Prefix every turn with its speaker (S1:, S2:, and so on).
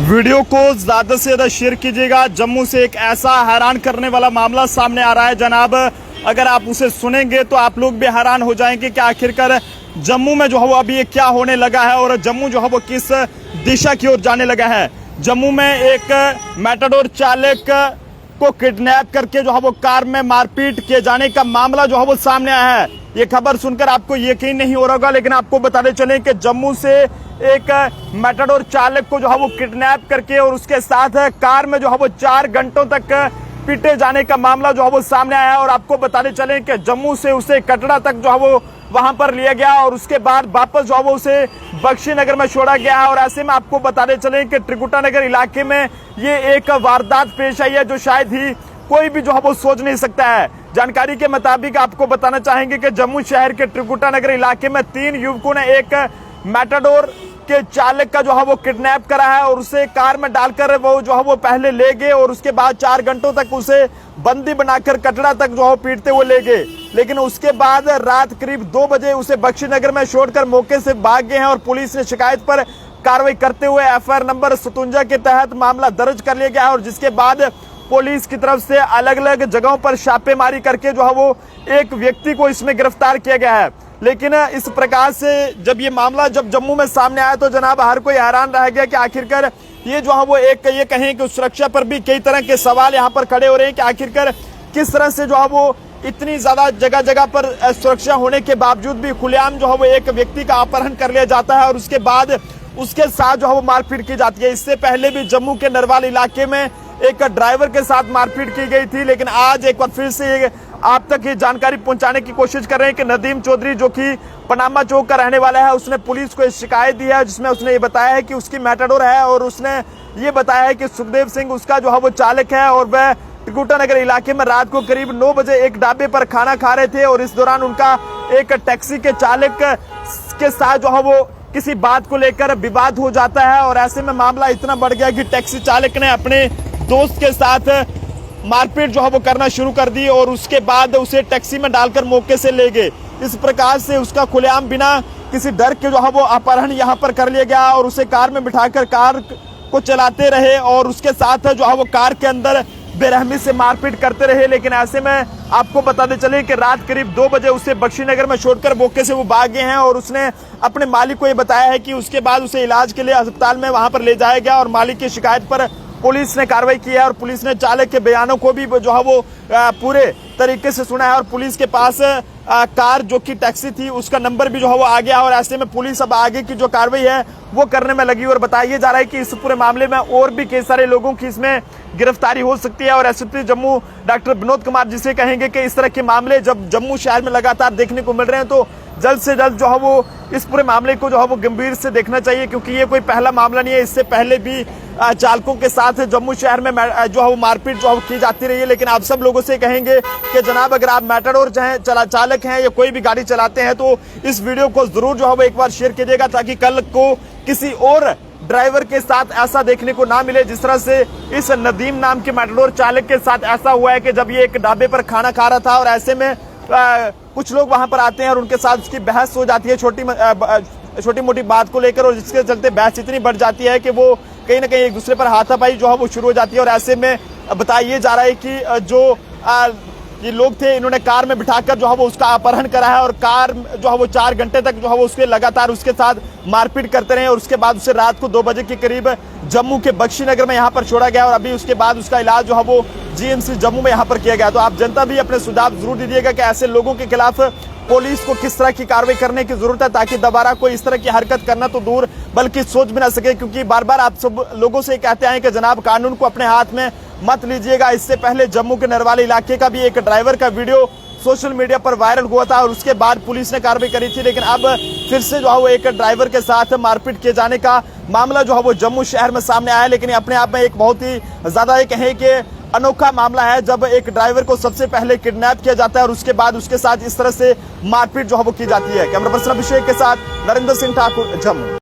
S1: Video को ज्यादा से ज्यादा शेयर कीजिएगा। जम्मू से एक ऐसा हैरान करने वाला मामला सामने आ रहा है जनाब, अगर आप उसे सुनेंगे तो आप लोग भी हैरान हो जाएंगे कि आखिरकार जम्मू में जो है वो अभी ये क्या होने लगा है और जम्मू जो है वो किस दिशा की ओर जाने लगा है। जम्मू में एक मैटाडोर चालक को किडनैप करके जो है वो कार में मारपीट किए जाने का मामला जो है वो सामने आया है। ये खबर सुनकर आपको यकीन नहीं हो रहा होगा, लेकिन आपको बताते चलें कि जम्मू से एक मैटाडोर चालक को जो है वो किडनैप करके और उसके साथ कार में जो है वो 4 घंटों तक पीटे जाने का मामला जो है वो सामने आया है। और आपको बताते चलें कि जम्मू से उसे कटरा तक जो है वो वहां पर लिया गया और उसके बाद वापस जो है वो उसे बख्शीनगर में छोड़ा गया है। और ऐसे में आपको बताते चलें कि त्रिकुटा नगर इलाके में ये एक वारदात पेश आई है जो शायद ही कोई भी जो है वो सोच नहीं सकता है। जानकारी के मुताबिक आपको बताना चाहेंगे कि जम्मू शहर के त्रिकुटा नगर इलाके में 3 युवकों ने एक मैटाडोर के चालक का जो है वो किडनैप करा है और उसे कार में डालकर वो जो है वो पहले ले गए और उसके बाद 4 घंटों तक उसे बंदी बनाकर कटरा तक जो है पीटते हुए ले गए। लेकिन उसके बाद रात करीब 2 बजे उसे बख्शीनगर में छोड़कर मौके से भाग गए हैं और पुलिस ने शिकायत पर कार्रवाई करते हुए एफआईआर नंबर 57 के तहत मामला दर्ज कर लिया गया है। और जिसके बाद पुलिस की तरफ से अलग अलग जगहों पर छापेमारी करके जो है वो एक व्यक्ति को इसमें गिरफ्तार किया गया है। लेकिन इस प्रकार से जब ये मामला जब जम्मू में सामने आया तो जनाब हर कोई हैरान रह गया कि आखिरकार ये जो है वो एक ये कहें कि सुरक्षा पर भी कई तरह के सवाल यहाँ पर खड़े हो रहे हैं कि आखिरकार किस तरह से जो है वो इतनी ज्यादा जगह जगह पर सुरक्षा होने के बावजूद भी खुलेआम जो है वो एक व्यक्ति का अपहरण कर लिया जाता है और उसके बाद उसके साथ जो है वो मारपीट की जाती है। इससे पहले भी जम्मू के नरवाल इलाके में एक ड्राइवर के साथ मारपीट की गई थी। लेकिन आज एक बार फिर से आप तक ये जानकारी पहुंचाने की कोशिश कर रहे हैं कि नदीम चौधरी जो कि पनामा चौक का रहने वाला है, उसने पुलिस को शिकायत दी है जिसमें उसने ये बताया है कि उसकी मैटाडोर है और उसने ये बताया है कि सुखदेव सिंह उसका जो है वो चालक है और वह त्रिकुटा नगर इलाके में रात को करीब 9 बजे एक ढाबे पर खाना खा रहे थे और इस दौरान उनका एक टैक्सी के चालक के साथ जो है वो किसी बात को लेकर विवाद हो जाता है। और ऐसे में मामला इतना बढ़ गया कि टैक्सी चालक ने अपने दोस्त के साथ मारपीट जो है वो करना शुरू कर दी और उसके बाद उसे टैक्सी में डालकर मौके से ले गए। इस प्रकार से उसका खुलेआम बिना किसी डर के जो है वो अपहरण यहाँ पर कर लिया गया और उसे कार में बिठाकर कार को चलाते रहे और उसके साथ जो है वो कार के अंदर बेरहमी से मारपीट करते रहे। लेकिन ऐसे में आपको बताते चले कि रात करीब 2 बजे उसे बख्शीनगर में छोड़कर मौके से वो भाग गए हैं और उसने अपने मालिक को ये बताया है कि उसके बाद उसे इलाज के लिए अस्पताल में वहां पर ले जाया गया। और मालिक की शिकायत पर पुलिस ने कार्रवाई की है और पुलिस ने चालक के बयानों को भी जो है वो पूरे तरीके से सुना है और पुलिस के पास कार जो कि टैक्सी थी उसका नंबर भी जो है वो आ गया। और ऐसे में पुलिस अब आगे की जो कार्रवाई है वो करने में लगी और बताया जा रहा है कि इस पूरे मामले में और भी कई सारे लोगों की इसमें गिरफ्तारी हो सकती है। और एसपी जम्मू डॉक्टर विनोद कुमार जिसे कहेंगे कि इस तरह के मामले जब जम्मू शहर में लगातार देखने को मिल रहे हैं तो जल्द से जल्द जो है वो इस पूरे मामले को जो है वो गंभीर से देखना चाहिए, क्योंकि ये कोई पहला मामला नहीं है। इससे पहले भी चालकों के साथ जम्मू शहर में जो है वो मारपीट जो है वो की जाती रही है। लेकिन आप सब लोगों से कहेंगे कि जनाब अगर आप मैटाडोर चालक हैं या कोई भी गाड़ी चलाते हैं तो इस वीडियो को जरूर जो है वो एक बार शेयर कीजिएगा ताकि कल को किसी और ड्राइवर के साथ ऐसा देखने को ना मिले जिस तरह से इस नदीम नाम के मैटाडोर चालक के साथ ऐसा हुआ है कि जब ये एक ढाबे पर खाना खा रहा था और ऐसे में कुछ लोग वहां पर आते हैं और उनके साथ उसकी बहस हो जाती है छोटी मोटी बात को लेकर और जिसके चलते बहस इतनी बढ़ जाती है कि वो कहीं ना कहीं एक दूसरे पर हाथापाई जो है वो शुरू हो जाती है। और ऐसे में बताया जा रहा है कि जो ये लोग थे इन्होंने कार में बिठाकर जो है वो उसका अपहरण करा है और कार जो है वो 4 घंटे तक जो है वो उसके लगातार उसके साथ मारपीट करते रहे और उसके बाद उसे रात को 2 बजे के करीब जम्मू के बख्शीनगर में यहाँ पर छोड़ा गया और अभी उसके बाद उसका इलाज जो है वो जीएमसी जम्मू में यहाँ पर किया गया। तो आप जनता भी अपने सुझाव जरूर दीजिएगा कि ऐसे लोगों के खिलाफ पुलिस को किस तरह की कार्रवाई करने की जरूरत है ताकि दोबारा कोई इस तरह की हरकत करना तो दूर बल्कि सोच भी ना सके, क्योंकि बार बार आप सब लोगों से कहते हैं कि जनाब कानून को अपने हाथ में मत लीजिएगा। इससे पहले जम्मू के नरवाल इलाके का भी एक ड्राइवर का वीडियो सोशल मीडिया पर वायरल हुआ था और उसके बाद पुलिस ने कार्रवाई करी थी। लेकिन अब फिर से जो है वो एक ड्राइवर के साथ मारपीट किए जाने का मामला जो है वो जम्मू शहर में सामने आया। लेकिन अपने आप में एक बहुत ही ज्यादा ये कहें कि अनोखा मामला है जब एक ड्राइवर को सबसे पहले किडनैप किया जाता है और उसके बाद उसके साथ इस तरह से मारपीट जो है वो की जाती है। कैमरा पर्सन अभिषेक के साथ नरेंद्र सिंह ठाकुर, जम्मू।